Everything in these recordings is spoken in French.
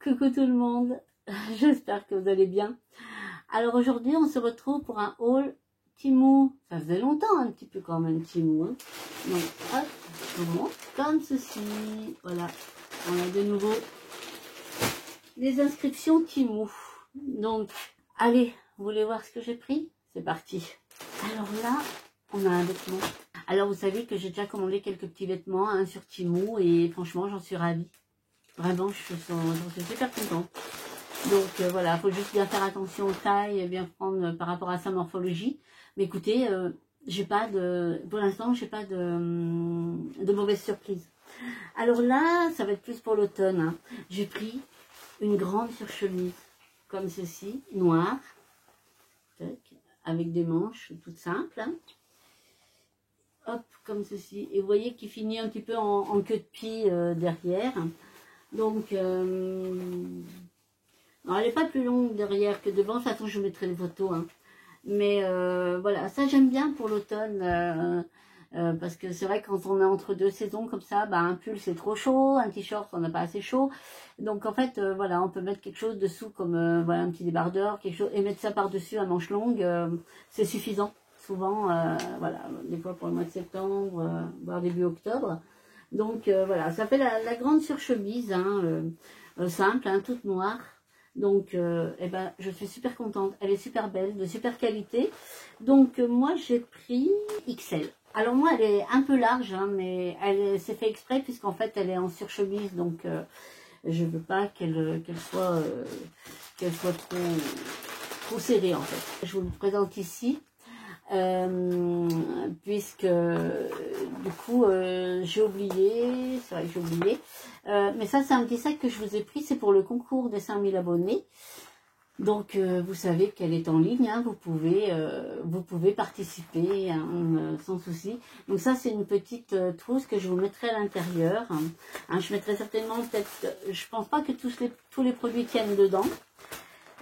Coucou tout le monde, j'espère que vous allez bien. Alors aujourd'hui on se retrouve pour un haul Temu. Ça faisait longtemps un petit peu quand même Temu. Hein. Donc hop, je vous montre comme ceci. Voilà, on a de nouveau les inscriptions Temu. Donc allez, vous voulez voir ce que j'ai pris? C'est parti. Alors là, on a un vêtement. Alors vous savez que j'ai déjà commandé quelques petits vêtements hein, sur Temu et franchement j'en suis ravie. Vraiment, j'en suis super contente. Donc voilà, il faut juste bien faire attention aux tailles et bien prendre par rapport à sa morphologie. Mais écoutez, j'ai pas de, pour l'instant, j'ai pas de mauvaise surprise. Alors là, ça va être plus pour l'automne. Hein. J'ai pris une grande surchemise comme ceci, noire, avec des manches toutes simples. Hein. Hop, comme ceci. Et vous voyez qu'il finit un petit peu en queue de pie derrière. Donc, alors elle n'est pas plus longue derrière que devant. De toute façon, je vous mettrai une photo. Hein. Mais voilà, ça j'aime bien pour l'automne. Parce que c'est vrai que quand on est entre deux saisons comme ça, bah, un pull c'est trop chaud, un t-shirt on n'a pas assez chaud. Donc en fait, voilà, on peut mettre quelque chose dessous comme voilà, un petit débardeur, quelque chose, et mettre ça par-dessus à manches longues, c'est suffisant. Souvent, voilà, des fois pour le mois de septembre, voire début octobre. Donc voilà, ça fait la grande surchemise, hein, simple, hein, toute noire. Donc eh ben, je suis super contente, elle est super belle, de super qualité. Donc moi j'ai pris XL. Alors moi elle est un peu large, hein, mais c'est fait exprès puisqu'en fait elle est en surchemise, donc je veux pas qu'elle soit trop serrée en fait. Je vous le présente ici. Puisque du coup j'ai oublié, c'est vrai que j'ai oublié, mais ça c'est un petit sac que je vous ai pris, c'est pour le concours des 5000 abonnés, donc vous savez qu'elle est en ligne, hein, vous pouvez participer hein, sans souci. Donc ça c'est une petite trousse que je vous mettrai à l'intérieur, hein, je mettrai certainement peut-être, je pense pas que tous les produits tiennent dedans,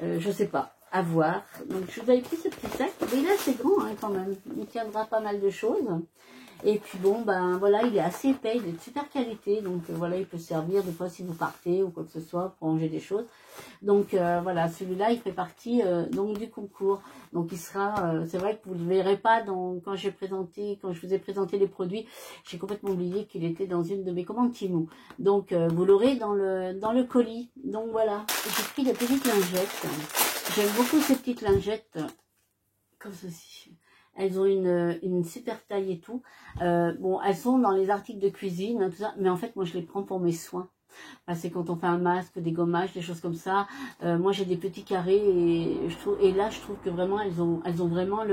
je sais pas. À voir. Donc je vous avais pris ce petit sac. Mais là c'est grand hein, quand même. Il tiendra pas mal de choses. Et puis bon ben voilà, il est assez épais, il est de super qualité. Donc voilà, il peut servir des fois si vous partez ou quoi que ce soit pour ranger des choses. Donc voilà, celui-là il fait partie donc du concours. Donc il sera, c'est vrai que vous ne le verrez pas quand je vous ai présenté les produits, j'ai complètement oublié qu'il était dans une de mes commandes Temu. Donc vous l'aurez dans le colis. Donc voilà, j'ai pris des petites lingettes. J'aime beaucoup ces petites lingettes comme ceci. Elles ont une super taille et tout. Bon, elles sont dans les articles de cuisine, hein, tout ça, mais en fait, moi, je les prends pour mes soins. C'est quand on fait un masque, des gommages, des choses comme ça. Moi, j'ai des petits carrés et là, je trouve que vraiment, elles ont vraiment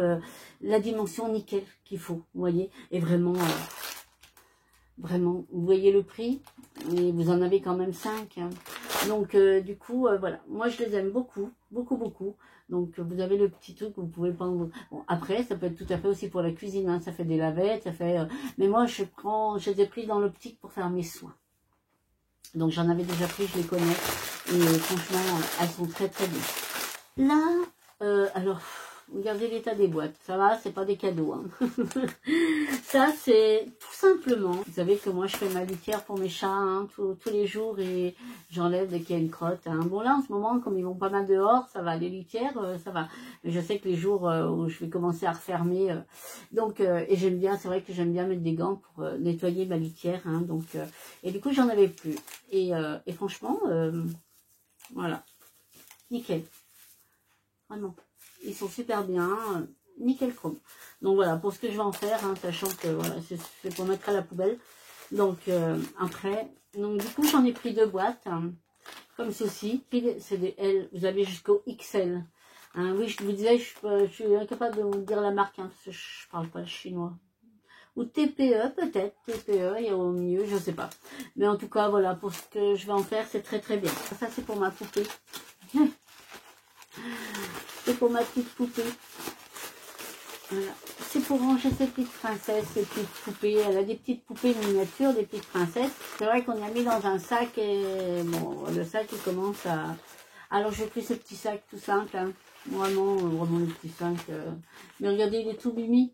la dimension nickel qu'il faut, vous voyez. Et vraiment, vraiment, vous voyez le prix et vous en avez quand même 5. Hein. Donc du coup, voilà, moi je les aime beaucoup, beaucoup, beaucoup. Donc vous avez le petit truc que vous pouvez prendre. Bon, après, ça peut être tout à fait aussi pour la cuisine, hein. Ça fait des lavettes, ça fait... mais moi je les ai pris dans l'optique pour faire mes soins. Donc j'en avais déjà pris, je les connais. Et franchement, elles sont très très bien. Là, alors... Regardez l'état des boîtes, ça va, c'est pas des cadeaux. Hein. Ça, c'est tout simplement, vous savez que moi, je fais ma litière pour mes chats hein, tous les jours et j'enlève dès qu'il y a une crotte. Hein. Bon, là, en ce moment, comme ils vont pas mal dehors, ça va, les litières, ça va. Mais je sais que les jours où je vais commencer à refermer, donc, et j'aime bien, c'est vrai que j'aime bien mettre des gants pour nettoyer ma litière. Hein, donc, et du coup, j'en avais plus. Et franchement, voilà, nickel, vraiment. Ils sont super bien, nickel chrome. Donc voilà, pour ce que je vais en faire, hein, sachant que voilà, c'est pour mettre à la poubelle. Donc après, donc du coup j'en ai pris 2 boîtes, hein, comme ceci. C'est des L, vous avez jusqu'au XL. Hein, oui, je vous disais, je suis incapable de vous dire la marque, hein, parce que je parle pas le chinois. Ou TPE peut-être, TPE, il y a au mieux, je sais pas. Mais en tout cas, voilà, pour ce que je vais en faire, c'est très très bien. Ça c'est pour ma poupée. C'est pour ma petite poupée. Voilà. C'est pour ranger ses petites princesses, ses petites poupées. Elle a des petites poupées miniatures, des petites princesses. C'est vrai qu'on a mis dans un sac et bon, le sac il commence à... Alors j'ai pris ce petit sac tout simple. Hein. Vraiment le petit sac. Mais regardez, il est tout mimi.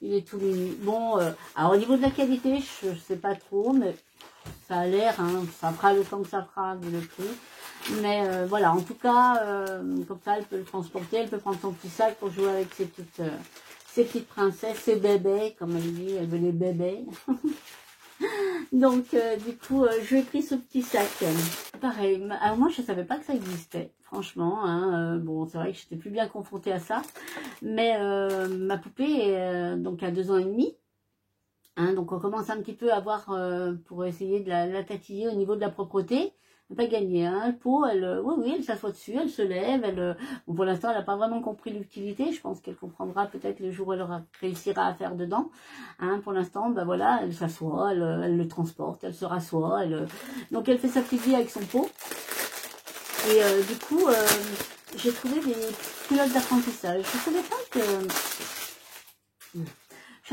Il est tout mimi. Bon, alors au niveau de la qualité, je sais pas trop, mais ça a l'air, hein, ça fera le temps que ça fera vu le prix. Mais voilà, en tout cas, comme ça, elle peut le transporter, elle peut prendre son petit sac pour jouer avec ses petites princesses, ses bébés, comme elle dit, elle veut les bébés. Donc, du coup, je lui ai pris ce petit sac. Pareil, alors moi, je savais pas que ça existait, franchement. Hein, bon, c'est vrai que j'étais plus bien confrontée à ça. Mais ma poupée, donc, a 2 ans et demi. Hein, donc, on commence un petit peu à voir, pour essayer de la tatiller au niveau de la propreté. Pas gagné, hein. Le pot, oui, elle s'assoit dessus, elle se lève, bon, pour l'instant, elle n'a pas vraiment compris l'utilité. Je pense qu'elle comprendra peut-être le jour où elle réussira à faire dedans. Hein, pour l'instant, ben voilà, elle s'assoit, elle le transporte, elle se rassoit, donc elle fait sa petite vie avec son pot. Et du coup, j'ai trouvé des culottes d'apprentissage. Je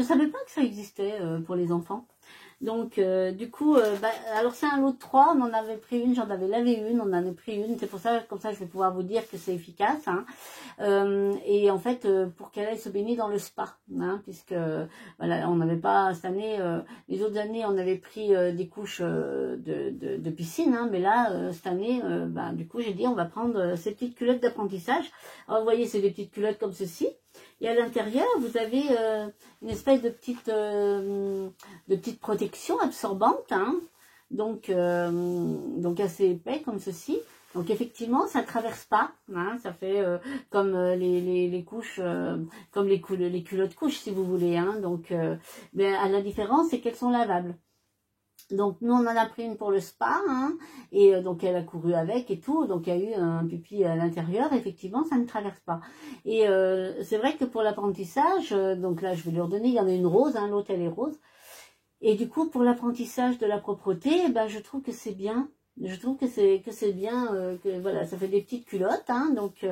savais pas que ça existait pour les enfants. Donc, du coup, alors c'est un lot de 3, on en avait pris une, j'en avais lavé une, on en a pris une, c'est pour ça, comme ça je vais pouvoir vous dire que c'est efficace, hein. Et en fait, pour qu'elle aille se baigner dans le spa, hein, puisque, voilà, on n'avait pas, cette année, les autres années, on avait pris des couches de piscine, hein, mais là, cette année, du coup, j'ai dit, on va prendre ces petites culottes d'apprentissage. Alors, vous voyez, c'est des petites culottes comme ceci. Et à l'intérieur, vous avez une espèce de petite protection absorbante, hein, donc assez épais comme ceci. Donc effectivement, ça ne traverse pas, hein, ça fait comme les couches, comme les culottes couches si vous voulez. Hein, donc, mais à la différence, c'est qu'elles sont lavables. Donc nous on en a pris une pour le spa, hein, et donc elle a couru avec et tout, donc il y a eu un pipi à l'intérieur, effectivement ça ne traverse pas. Et c'est vrai que pour l'apprentissage, donc là je vais lui redonner, il y en a une rose, hein, l'autre elle est rose, et du coup pour l'apprentissage de la propreté, je trouve que c'est bien. Je trouve que c'est bien, que voilà, ça fait des petites culottes, hein, donc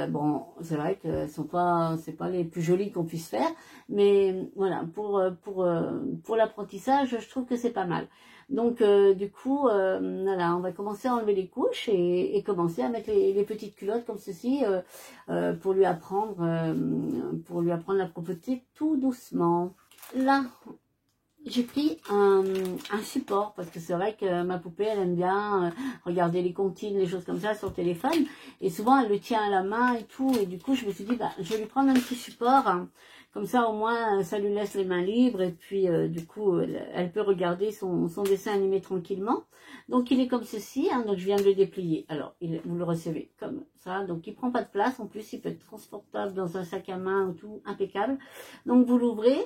bon, c'est vrai que c'est pas les plus jolies qu'on puisse faire, mais voilà, pour l'apprentissage, je trouve que c'est pas mal. Donc du coup, voilà, on va commencer à enlever les couches et commencer à mettre les petites culottes comme ceci pour lui apprendre la propreté tout doucement. Là, j'ai pris un support parce que c'est vrai que ma poupée elle aime bien regarder les comptines, les choses comme ça sur le téléphone, et souvent elle le tient à la main et tout, et du coup je me suis dit je vais lui prendre un petit support, hein, comme ça au moins ça lui laisse les mains libres, et puis du coup elle peut regarder son dessin animé tranquillement. Donc il est comme ceci, hein, donc je viens de le déplier. Alors vous le recevez comme ça, donc il prend pas de place, en plus il peut être transportable dans un sac à main ou tout, impeccable. Donc vous l'ouvrez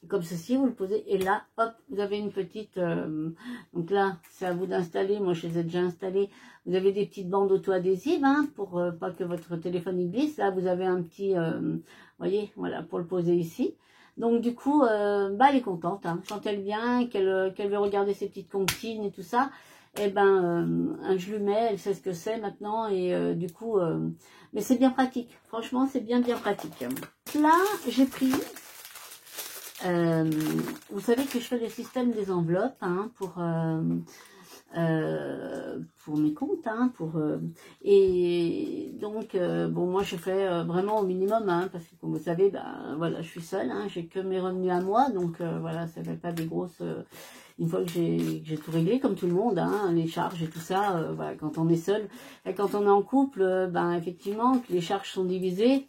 comme ceci, vous le posez, et là, hop, vous avez une petite, donc là, c'est à vous d'installer, moi je les ai déjà installés, vous avez des petites bandes auto-adhésives, hein, pour pas que votre téléphone y glisse, là vous avez un petit, voyez, voilà, pour le poser ici. Donc du coup, elle est contente, hein, quand elle vient, qu'elle veut regarder ses petites comptines et tout ça, eh je lui mets, elle sait ce que c'est maintenant, et du coup, mais c'est bien pratique, franchement c'est bien pratique. Là, j'ai pris... vous savez que je fais le système des enveloppes, hein, pour mes comptes, hein, et donc bon, moi je fais vraiment au minimum, hein, parce que comme vous savez, voilà, je suis seule, hein, j'ai que mes revenus à moi, donc voilà, ça fait pas des grosses, une fois que j'ai tout réglé comme tout le monde, hein, les charges et tout ça, voilà, quand on est seul et quand on est en couple, effectivement que les charges sont divisées.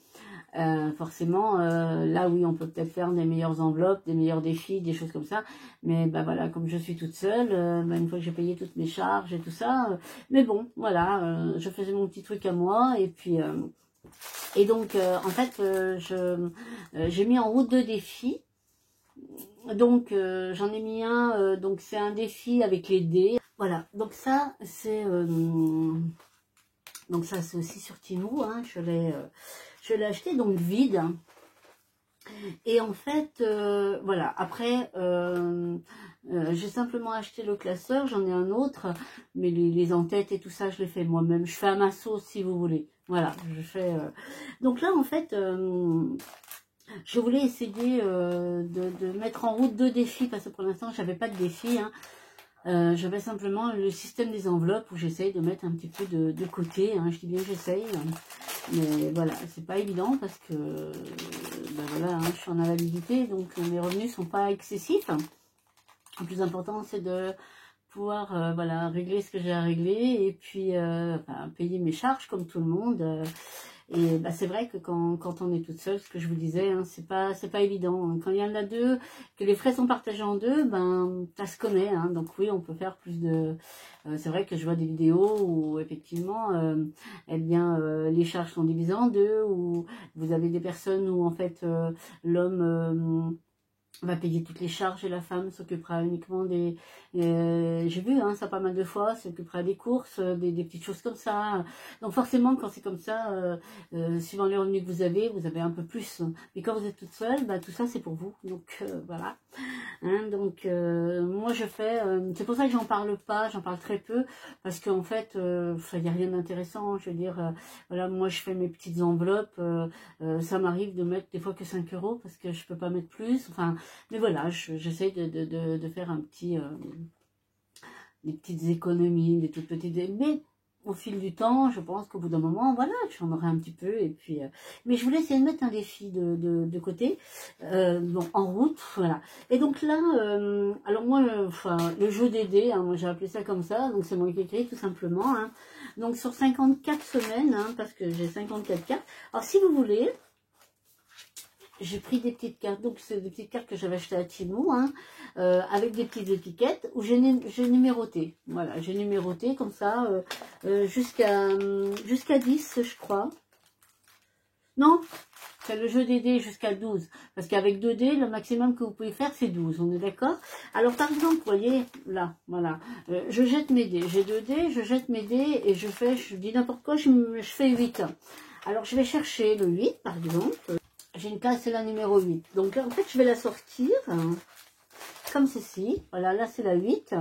Forcément, là oui, on peut peut-être faire des meilleures enveloppes, des meilleurs défis, des choses comme ça. Mais voilà, comme je suis toute seule, une fois que j'ai payé toutes mes charges et tout ça, mais bon, voilà, je faisais mon petit truc à moi, et puis et donc en fait, j'ai mis en route 2 défis. Donc j'en ai mis un, donc c'est un défi avec les dés. Voilà, donc ça c'est aussi sur Temu, hein, je l'ai acheté donc vide, et en fait voilà, après j'ai simplement acheté le classeur, j'en ai un autre, mais les en-têtes et tout ça je les fais moi-même, je fais à ma sauce si vous voulez, voilà, je fais donc là en fait je voulais essayer de mettre en route 2 défis, parce que pour l'instant j'avais pas de défi, hein. J'avais simplement le système des enveloppes où j'essaye de mettre un petit peu de côté, hein, je dis bien j'essaye, mais voilà, c'est pas évident parce que voilà, hein, je suis en invalidité, donc mes revenus sont pas excessifs, Le plus important, c'est de pouvoir voilà, régler ce que j'ai à régler et puis enfin, payer mes charges comme tout le monde. Et bah, c'est vrai que quand on est toute seule, ce que je vous disais, hein, c'est pas évident. Quand il y en a deux, que les frais sont partagés en deux, ben ça se connaît. Hein, donc oui, on peut faire plus de. C'est vrai que je vois des vidéos où effectivement, eh bien, les charges sont divisées en deux, où vous avez des personnes où en fait l'homme va payer toutes les charges et la femme s'occupera uniquement des... j'ai vu hein, ça pas mal de fois, s'occupera des courses, des petites choses comme ça. Donc forcément, quand c'est comme ça, suivant les revenus que vous avez un peu plus. Mais quand vous êtes toute seule, bah, tout ça c'est pour vous. Donc voilà. Hein, donc moi je fais... c'est pour ça que j'en parle pas, j'en parle très peu. Parce qu'en fait, il n'y a rien d'intéressant. Je veux dire, voilà, moi je fais mes petites enveloppes. Ça m'arrive de mettre des fois que 5 € parce que je peux pas mettre plus. Enfin, mais voilà, j'essaie de faire un petit, des petites économies, des toutes petites... Mais au fil du temps, je pense qu'au bout d'un moment, voilà, j'en aurai un petit peu. Et puis, mais je voulais essayer de mettre un défi de côté, bon, en route, voilà. Et donc là, alors moi, enfin, le jeu des dés, hein, moi j'ai appelé ça comme ça, donc c'est moi qui ai écrit tout simplement. Hein. Donc sur 54 semaines, hein, parce que j'ai 54 cartes. Alors si vous voulez... J'ai pris des petites cartes, donc c'est des petites cartes que j'avais achetées à Timo, hein, avec des petites étiquettes où j'ai numéroté. Voilà, j'ai numéroté comme ça jusqu'à 10, je crois. Non, c'est le jeu des dés jusqu'à 12. Parce qu'avec 2 dés, le maximum que vous pouvez faire, c'est 12. On est d'accord? Alors, par exemple, vous voyez, là, voilà. Je jette mes dés. J'ai 2 dés, je jette mes dés et je dis n'importe quoi, je fais 8. Alors, je vais chercher le 8, par exemple. J'ai une case, c'est la numéro 8. Donc, en fait, je vais la sortir comme ceci. Voilà, là, c'est la 8.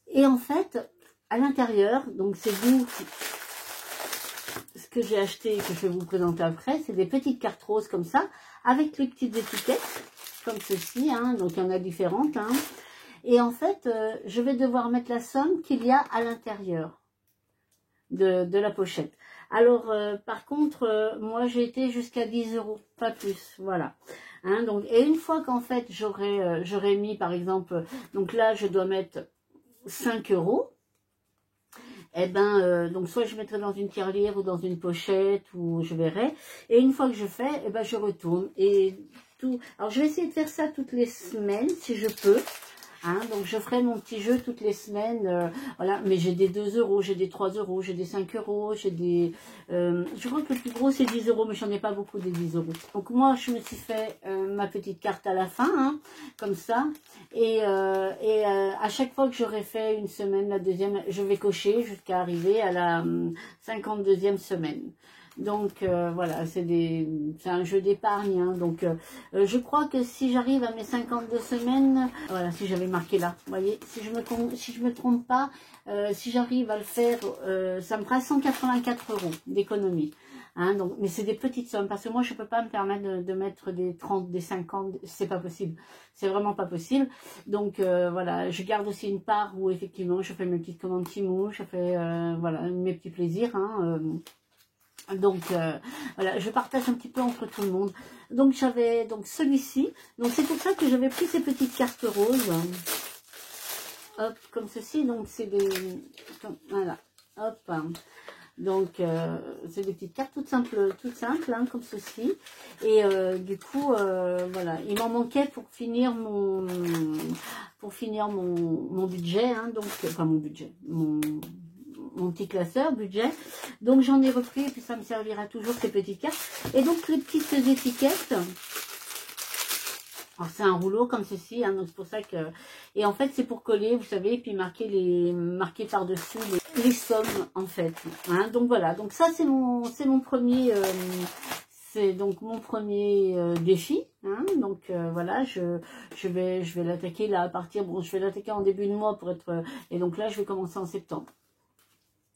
Et en fait, à l'intérieur, donc c'est vous, ce que j'ai acheté et que je vais vous présenter après, c'est des petites cartes roses comme ça, avec les petites étiquettes, comme ceci. Hein, donc, il y en a différentes. Hein. Et en fait, je vais devoir mettre la somme qu'il y a à l'intérieur de la pochette. Alors, par contre, moi, j'ai été jusqu'à 10 €, pas plus, voilà. Hein, donc, et une fois qu'en fait, j'aurais mis, par exemple, donc là, je dois mettre 5 €, eh ben, donc soit je mettrai dans une tirelire ou dans une pochette, ou je verrai. Et une fois que je fais, eh ben, je retourne. Et tout. Alors, je vais essayer de faire ça toutes les semaines, si je peux. Hein, donc je ferai mon petit jeu toutes les semaines, voilà, mais j'ai des 2 €, j'ai des 3 €, j'ai des 5 €, j'ai des... je crois que le plus gros c'est 10 €, mais j'en ai pas beaucoup des 10 €. Donc moi je me suis fait ma petite carte à la fin, hein, comme ça, et à chaque fois que j'aurai fait une semaine, la deuxième, je vais cocher jusqu'à arriver à la 52e semaine. Donc voilà, c'est un jeu d'épargne. Hein, donc je crois que si j'arrive à mes 52 semaines, voilà, si j'avais marqué là, vous voyez, si je me trompe pas, si j'arrive à le faire, ça me fera 184 € d'économie. Hein, donc, mais c'est des petites sommes, parce que moi je peux pas me permettre de mettre des 30, des 50, c'est pas possible. C'est vraiment pas possible. Donc voilà, je garde aussi une part où effectivement je fais mes petites commandes Timo, je fais voilà, mes petits plaisirs. Hein, donc voilà, je partage un petit peu entre tout le monde. Donc j'avais donc celui-ci. Donc c'est pour ça que j'avais pris ces petites cartes roses. Hop, comme ceci. Donc c'est des... Voilà. Hop. Donc c'est des petites cartes toutes simples hein, comme ceci. Et du coup, voilà, il m'en manquait pour finir mon budget. Hein, donc, enfin mon budget, mon petit classeur budget. Donc j'en ai repris et puis ça me servira toujours ces petites cartes. Et donc les petites étiquettes. Alors c'est un rouleau comme ceci, hein, donc c'est pour ça que... Et en fait c'est pour coller, vous savez, et puis marquer par-dessus les sommes en fait. Hein, donc voilà, donc ça c'est mon premier... c'est donc mon premier défi. Hein, donc voilà, je vais l'attaquer là à partir... Bon, je vais l'attaquer en début de mois pour être... et donc là je vais commencer en septembre.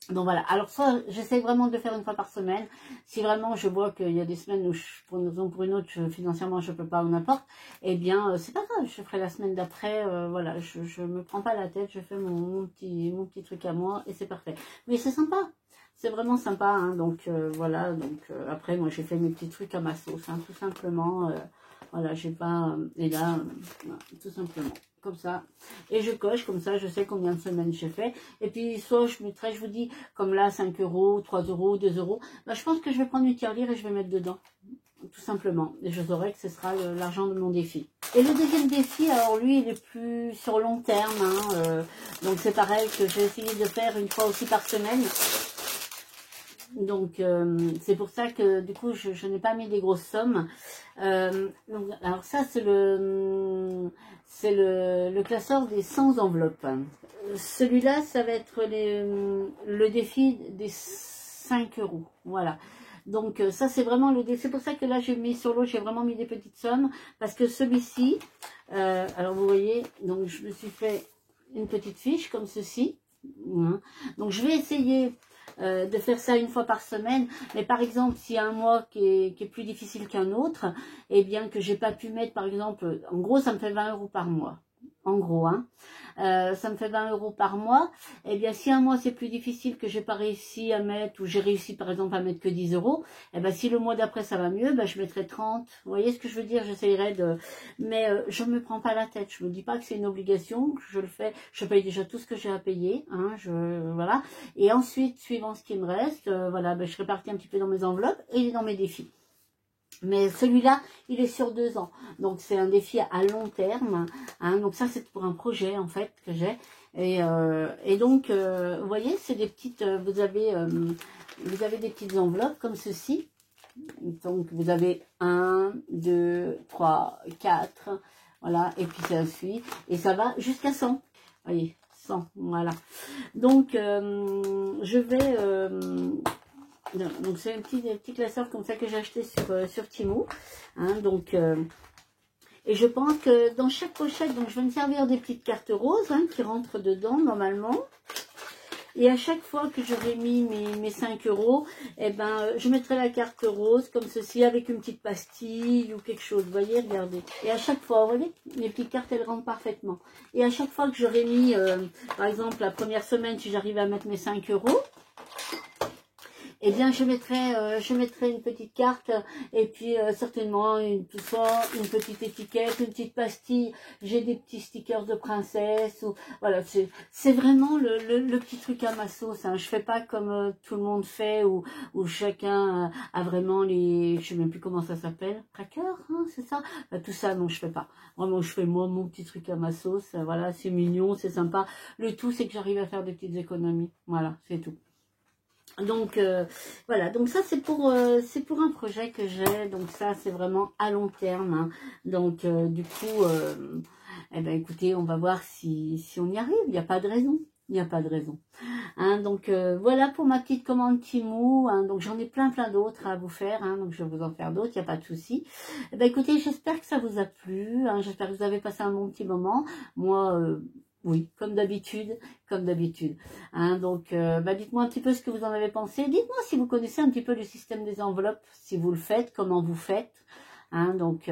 Donc voilà, alors soit j'essaie vraiment de le faire une fois par semaine, si vraiment je vois qu'il y a des semaines où pour une raison ou pour une autre, financièrement je peux pas ou n'importe, eh bien c'est pas grave, je ferai la semaine d'après, voilà, je me prends pas la tête, je fais mon petit truc à moi et c'est parfait. Mais c'est sympa, c'est vraiment sympa, hein, donc voilà, donc après moi j'ai fait mes petits trucs à ma sauce, hein, tout simplement, Voilà, j'ai pas... et là, voilà, tout simplement. Comme ça. Et je coche, comme ça, je sais combien de semaines j'ai fait. Et puis, soit je mettrai, je vous dis, comme là, 5 €, 3 €, 2 €. Bah, je pense que je vais prendre une tirelire et je vais mettre dedans. Tout simplement. Et je saurai que ce sera l'argent de mon défi. Et le deuxième défi, alors lui, il est plus sur long terme. Hein, donc, c'est pareil que j'ai essayé de faire une fois aussi par semaine. Donc, c'est pour ça que, du coup, je n'ai pas mis des grosses sommes. Donc, alors ça, c'est le classeur des 100 enveloppes. Celui-là, ça va être le défi des 5 €. Voilà. Donc, ça, c'est vraiment le défi. C'est pour ça que là, j'ai mis sur l'autre, j'ai vraiment mis des petites sommes. Parce que celui-ci, alors vous voyez, donc je me suis fait une petite fiche comme ceci. Donc, je vais essayer de faire ça une fois par semaine, mais par exemple s'il y a un mois qui est plus difficile qu'un autre, et bien que j'ai pas pu mettre, par exemple, en gros ça me fait 20 € par mois, en gros, hein, ça me fait 20 € par mois. Et bien si un mois c'est plus difficile, que j'ai pas réussi à mettre, ou j'ai réussi par exemple à mettre que 10 €, et bien si le mois d'après ça va mieux, ben je mettrai 30. Vous voyez ce que je veux dire? J'essayerai de... Mais je me prends pas la tête, je me dis pas que c'est une obligation, que je le fais, je paye déjà tout ce que j'ai à payer, hein, voilà. Et ensuite, suivant ce qui me reste, voilà, ben je répartis un petit peu dans mes enveloppes et dans mes défis. Mais celui-là, il est sur 2 ans. Donc, c'est un défi à long terme. Hein. Donc, ça, c'est pour un projet, en fait, que j'ai. Et donc, vous voyez, c'est des petites... vous avez des petites enveloppes comme ceci. Donc, vous avez 1, 2, 3, 4. Voilà. Et puis, ça suit. Et ça va jusqu'à 100. Vous voyez, 100. Voilà. Donc, je vais... donc c'est un petit classeur comme ça que j'ai acheté sur Temu. Hein, donc, et je pense que dans chaque pochette, donc je vais me servir des petites cartes roses, hein, qui rentrent dedans normalement. Et à chaque fois que j'aurai mis mes 5 €, eh ben, je mettrai la carte rose comme ceci avec une petite pastille ou quelque chose. Vous voyez, regardez. Et à chaque fois, vous voyez, les petites cartes, elles rentrent parfaitement. Et à chaque fois que j'aurai mis, par exemple, la première semaine, si j'arrive à mettre mes 5 €, eh bien, je mettrai une petite carte et puis certainement tout ça, une petite étiquette, une petite pastille. J'ai des petits stickers de princesse. Ou, voilà, c'est vraiment le petit truc à ma sauce. Hein. Je fais pas comme tout le monde fait où chacun a vraiment les... Je sais même plus comment ça s'appelle. Cracker, hein, c'est ça. Tout ça, non, je fais pas. Vraiment, je fais moi mon petit truc à ma sauce. Voilà, c'est mignon, c'est sympa. Le tout, c'est que j'arrive à faire des petites économies. Voilà, c'est tout. Donc voilà, donc ça c'est pour un projet que j'ai, donc ça c'est vraiment à long terme, hein. Donc du coup, eh ben écoutez, on va voir si on y arrive, il n'y a pas de raison, il n'y a pas de raison. Hein, donc voilà pour ma petite commande Temu, hein, donc j'en ai plein d'autres à vous faire, hein, donc je vais vous en faire d'autres, il n'y a pas de souci. Eh ben écoutez, j'espère que ça vous a plu, hein, j'espère que vous avez passé un bon petit moment, moi... oui, comme d'habitude, Hein, donc, bah, dites-moi un petit peu ce que vous en avez pensé. Dites-moi si vous connaissez un petit peu le système des enveloppes, si vous le faites, comment vous faites. Hein, donc,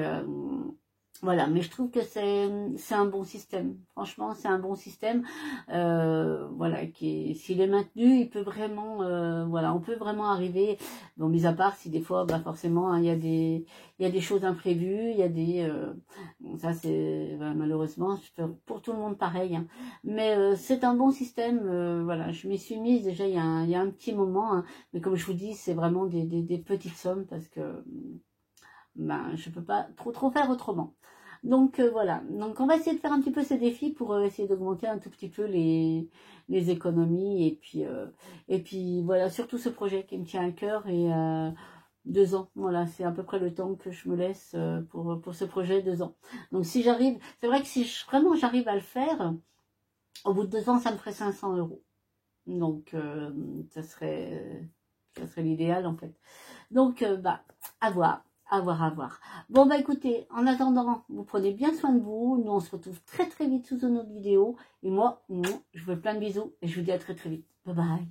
voilà, mais je trouve que c'est un bon système. Franchement, c'est un bon système. Voilà, s'il est maintenu, il peut vraiment, voilà, on peut vraiment arriver. Bon, mis à part si des fois, bah forcément, hein, il y a des choses imprévues, il y a des, bon, ça c'est bah, malheureusement pour tout le monde pareil. Hein. Mais c'est un bon système. Voilà, je m'y suis mise déjà il y a un petit moment. Hein, mais comme je vous dis, c'est vraiment des petites sommes parce que ben, je peux pas trop faire autrement. Donc voilà, donc on va essayer de faire un petit peu ces défis pour essayer d'augmenter un tout petit peu les économies et puis voilà, surtout ce projet qui me tient à cœur et 2 ans, voilà, c'est à peu près le temps que je me laisse pour ce projet, 2 ans. Donc si j'arrive, c'est vrai que si vraiment j'arrive à le faire, au bout de 2 ans, ça me ferait 500 €. Donc ça serait l'idéal en fait. Donc bah, à voir. À voir. Bon, bah écoutez, en attendant, vous prenez bien soin de vous. Nous, on se retrouve très vite sous une autre vidéo. Et moi, je vous fais plein de bisous et je vous dis à très vite. Bye bye.